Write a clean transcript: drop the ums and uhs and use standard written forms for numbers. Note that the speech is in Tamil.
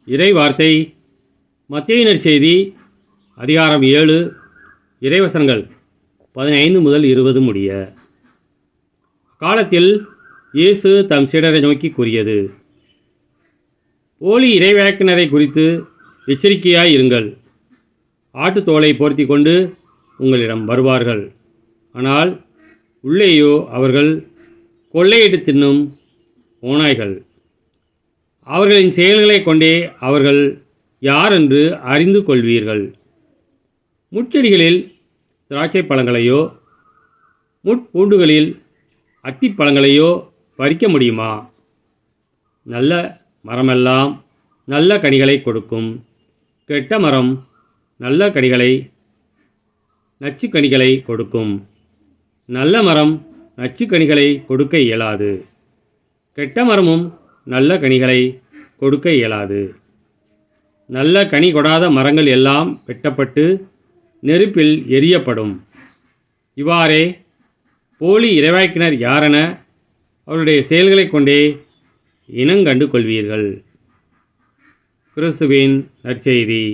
இறை வார்த்தை மத்தேயு நற்செய்தி அதிகாரம் 7 இறைவசனங்கள் 15 முதல் 20 முடிய. காலத்தில் இயேசு தம் சீடரை நோக்கி கூறியது: போலி இறைவாக்கினரை குறித்து எச்சரிக்கையாய் இருங்கள். ஆட்டுத்தோலை போர்த்தி கொண்டு உங்களிடம் வருவார்கள், ஆனால் உள்ளேயோ அவர்கள் கொள்ளையிட்டு தின்னும் ஓநாய்கள். அவர்களின் செயல்களை கொண்டே அவர்கள் யார் என்று அறிந்து கொள்வீர்கள். முட்செடிகளில் திராட்சை பழங்களையோ முட்பூண்டுகளில் அத்திப்பழங்களையோ பறிக்க முடியுமா? நல்ல மரமெல்லாம் நல்ல கனிகளை கொடுக்கும். கெட்ட மரம் நல்ல நச்சுக்கனிகளை கொடுக்கும். நல்ல மரம் நச்சுக்கனிகளை கொடுக்க இயலாது. கெட்ட மரமும் நல்ல கனிகளை கொடுக்க இயலாது. நல்ல கனி கொடாத மரங்கள் எல்லாம் வெட்டப்பட்டு நெருப்பில் எரியப்படும். இவ்வாறே போலி இறைவாக்கினர் யாரென அவருடைய செயல்களை கொண்டே இனங்கண்டு கொள்வீர்கள். கிறிஸ்துவின் நற்செய்தி.